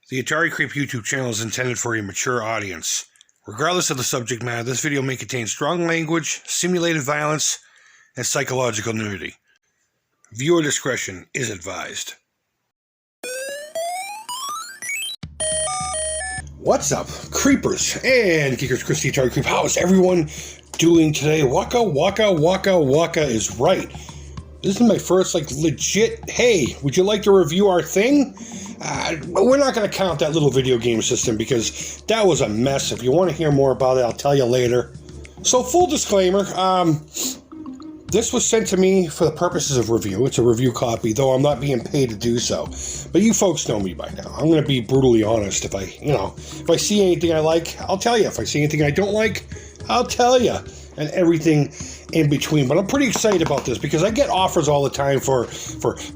The Atari Creep YouTube channel is intended for a mature audience. Regardless of the subject matter, this video may contain strong language, simulated violence, and psychological nudity. Viewer discretion is advised. What's up, creepers and geekers? Christy Atari Creep. How is everyone doing today? Waka waka waka waka is right. This is my first legit, hey, would you like to review our thing? We're not going to count that little video game system because that was a mess. If you want to hear more about it, I'll tell you later. So full disclaimer, this was sent to me for the purposes of review. It's a review copy, though I'm not being paid to do so. But you folks know me by now. I'm going to be brutally honest. If I see anything I like, I'll tell you. If I see anything I don't like, I'll tell you. And everything in between. But I'm pretty excited about this because I get offers all the time for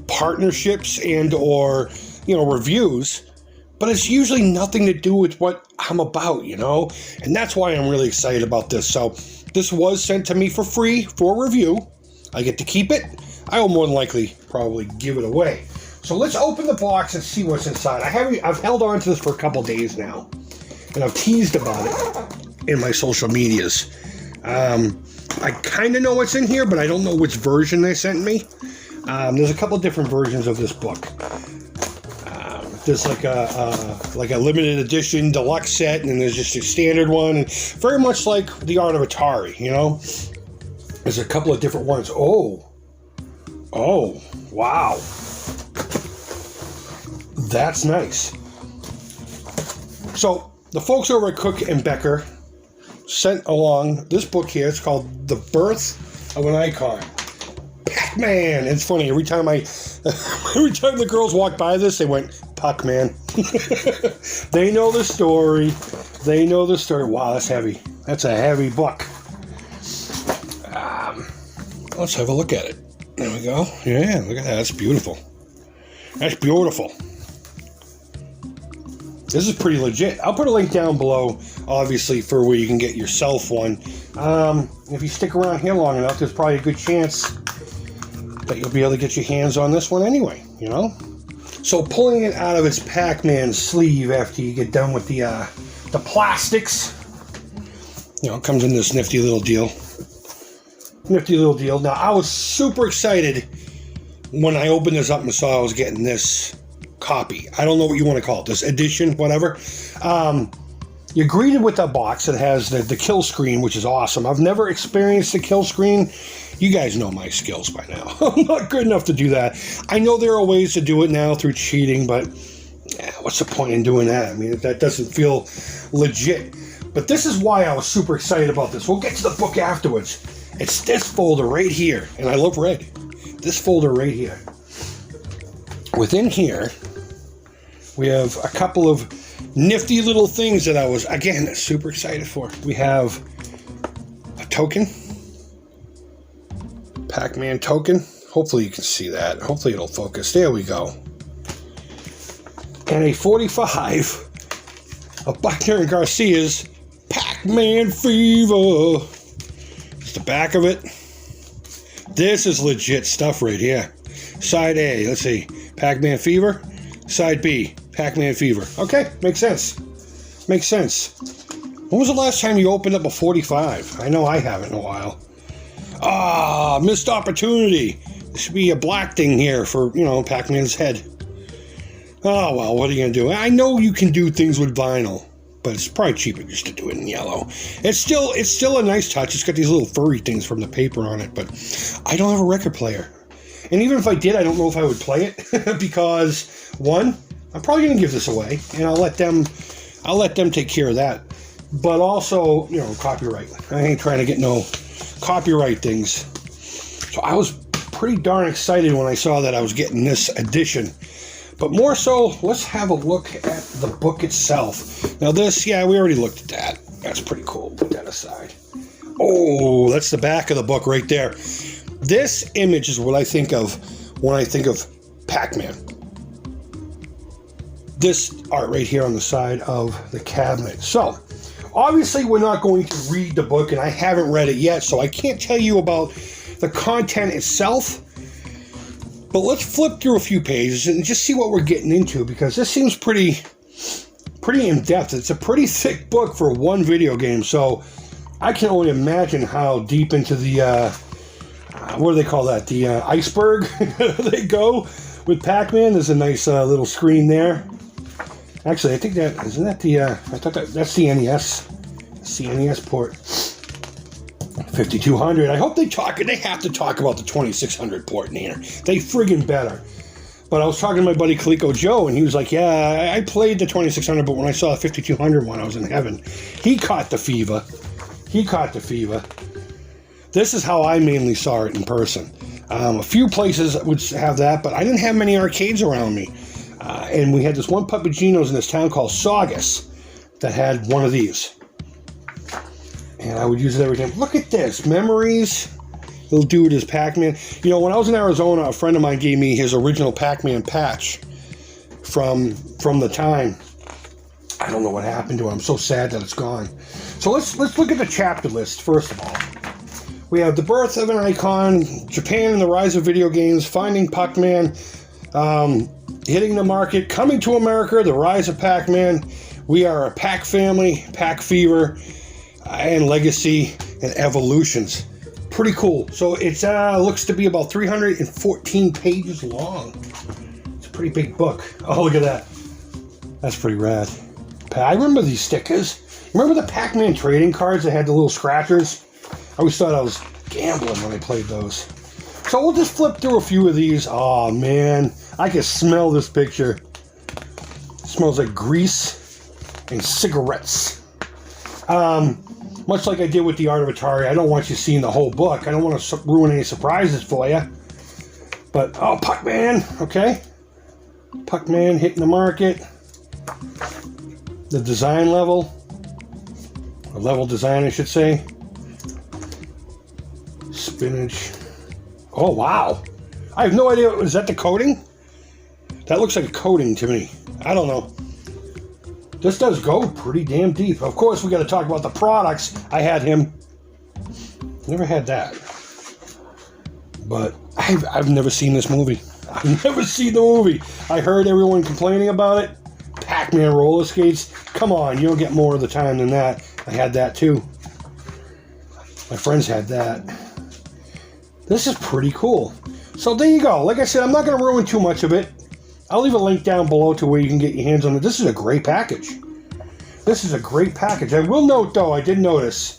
partnerships and or reviews, but it's usually nothing to do with what I'm about, and that's why I'm really excited about this. So this was sent to me for free for review. I get to keep it. I will more than likely probably give it away. So let's open the box and see what's inside. I've held on to this for a couple days now, and I've teased about it in my social medias. I kind of know what's in here, but I don't know which version they sent me. There's a couple different versions of this book. There's like a limited edition deluxe set, and then there's just a standard one, and very much like the Art of Atari, There's a couple of different ones. Oh, wow. That's nice. So, the folks over at Cook and Becker sent along this book here. It's called The Birth of an Icon. Pac-Man. It's funny, every time the girls walk by this, they went, Pac-Man. They know the story. Wow, that's heavy. That's a heavy book. Let's have a look at it. There we go. Yeah, look at that. That's beautiful. This is pretty legit. I'll put a link down below, obviously, for where you can get yourself one. If you stick around here long enough, there's probably a good chance that you'll be able to get your hands on this one anyway, So pulling it out of its Pac-Man sleeve after you get done with the plastics, it comes in this nifty little deal. Now, I was super excited when I opened this up and saw I was getting this copy. I don't know what you want to call it, this edition, whatever. You're greeted with a box that has the kill screen, which is awesome. I've never experienced the kill screen. You guys know my skills by now. I'm not good enough to do that. I know there are ways to do it now through cheating, but what's the point in doing that? I mean, that doesn't feel legit. But this is why I was super excited about this. We'll get to the book afterwards. It's this folder right here, and I love red. This folder right here. Within here, we have a couple of nifty little things that I was, again, super excited for. We have a token. Pac-Man token. Hopefully you can see that. Hopefully it'll focus. There we go. And a 45 of Buckner and Garcia's Pac-Man Fever. It's the back of it. This is legit stuff right here. Side A, let's see. Pac-Man Fever. Side B, Pac-Man Fever. Okay, makes sense. When was the last time you opened up a 45? I know I haven't in a while. Missed opportunity. There should be a black thing here for, Pac-Man's head. Oh, well, what are you going to do? I know you can do things with vinyl, but it's probably cheaper just to do it in yellow. It's still a nice touch. It's got these little furry things from the paper on it, but I don't have a record player. And even if I did, I don't know if I would play it because, one, I'm probably going to give this away, and I'll let them take care of that. But also, copyright. I ain't trying to get no copyright things. So I was pretty darn excited when I saw that I was getting this edition. But more so, let's have a look at the book itself. Now this, we already looked at that. That's pretty cool. Put that aside. Oh, that's the back of the book right there. This image is what I think of when I think of Pac-Man. This art right here on the side of the cabinet. So, obviously we're not going to read the book, and I haven't read it yet, so I can't tell you about the content itself. But let's flip through a few pages and just see what we're getting into, because this seems pretty pretty in-depth. It's a pretty thick book for one video game, so I can only imagine how deep into the, what do they call that? The iceberg they go with Pac-Man. There's a nice little screen there. Actually, I think that, isn't that the, I thought that's the NES. It's the NES port. 5200. I hope they have to talk about the 2600 port in here. They friggin' better. But I was talking to my buddy Coleco Joe, and he was like, yeah, I played the 2600, but when I saw the 5200 one, I was in heaven. He caught the fever. This is how I mainly saw it in person. A few places would have that, but I didn't have many arcades around me. And we had this one Papagino's in this town called Saugus that had one of these. And I would use it every time. Look at this. Memories. Little dude is Pac-Man. You know, when I was in Arizona, a friend of mine gave me his original Pac-Man patch from the time. I don't know what happened to it. I'm so sad that it's gone. So let's look at the chapter list, first of all. We have the birth of an icon, Japan and the rise of video games, finding Pac-Man, hitting the market, coming to America, the rise of Pac-Man. We are a Pac family, Pac fever, and legacy and evolutions. Pretty cool. So it looks to be about 314 pages long. It's a pretty big book. Oh, look at that. That's pretty rad. I remember these stickers. Remember the Pac-Man trading cards that had the little scratchers? I always thought I was gambling when I played those. So we'll just flip through a few of these. Oh, man. I can smell this picture. It smells like grease and cigarettes. Much like I did with The Art of Atari, I don't want you seeing the whole book. I don't want to ruin any surprises for you. But, oh, Pac-Man, okay. Pac-Man hitting the market. The design level. Or level design, I should say. Spinach. Oh, wow. I have no idea. Is that the coating? That looks like a coating to me. I don't know. This does go pretty damn deep. Of course, we got to talk about the products. I had him. Never had that. But I've never seen this movie. I've never seen the movie. I heard everyone complaining about it. Pac-Man roller skates. Come on, you don't get more of the time than that. I had that too. My friends had that. This is pretty cool. So there you go. Like I said, I'm not going to ruin too much of it. I'll leave a link down below to where you can get your hands on it. This is a great package. This is a great package. I will note, though, I did notice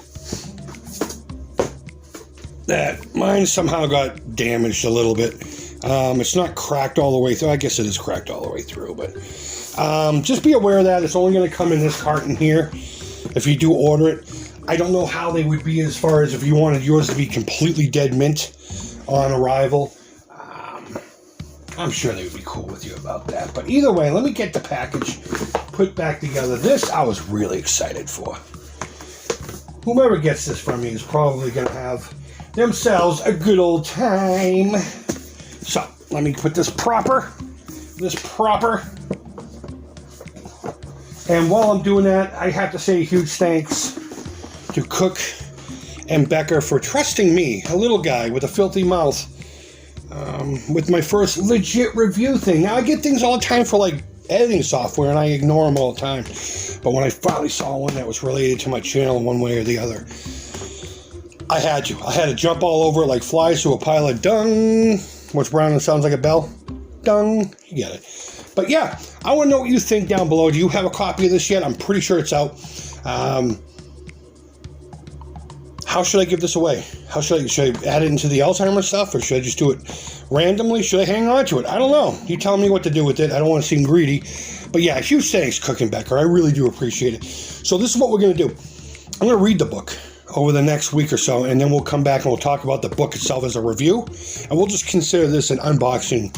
that mine somehow got damaged a little bit. It's not cracked all the way through. I guess it is cracked all the way through, but just be aware of that. It's only going to come in this carton here if you do order it. I don't know how they would be as far as if you wanted yours to be completely dead mint on arrival. I'm sure they would be cool with you about that. But either way, let me get the package put back together. This I was really excited for. Whomever gets this from me is probably going to have themselves a good old time. So, let me put this proper. And while I'm doing that, I have to say a huge thanks to Cook and Becker for trusting me, a little guy with a filthy mouth, with my first legit review thing. Now, I get things all the time for, like, editing software, and I ignore them all the time. But when I finally saw one that was related to my channel in one way or the other, I had to jump all over it like flies through a pile of dung. What's brown and sounds like a bell? Dung. You get it. But, yeah, I want to know what you think down below. Do you have a copy of this yet? I'm pretty sure it's out. How should I give this away? Should I add it into the Alzheimer's stuff, or should I just do it randomly? Should I hang on to it? I don't know. You tell me what to do with it. I don't want to seem greedy. But yeah, huge thanks, Cook and Becker. I really do appreciate it. So this is what we're going to do. I'm going to read the book over the next week or so, and then we'll come back and we'll talk about the book itself as a review, and we'll just consider this an unboxing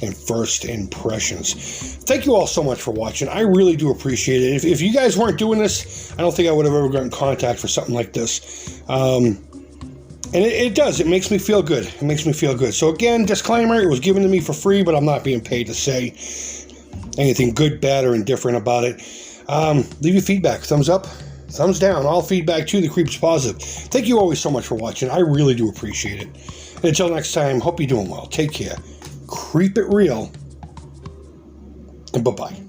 and first impressions. Thank you all so much for watching. I really do appreciate it. If you guys weren't doing this, I don't think I would have ever gotten in contact for something like this. And it does. It makes me feel good. It makes me feel good. So again, disclaimer, it was given to me for free, but I'm not being paid to say anything good, bad, or indifferent about it. Leave your feedback. Thumbs up, thumbs down. All feedback to the Creep's positive. Thank you always so much for watching. I really do appreciate it. And until next time, hope you're doing well. Take care. Creep it real. And bye-bye.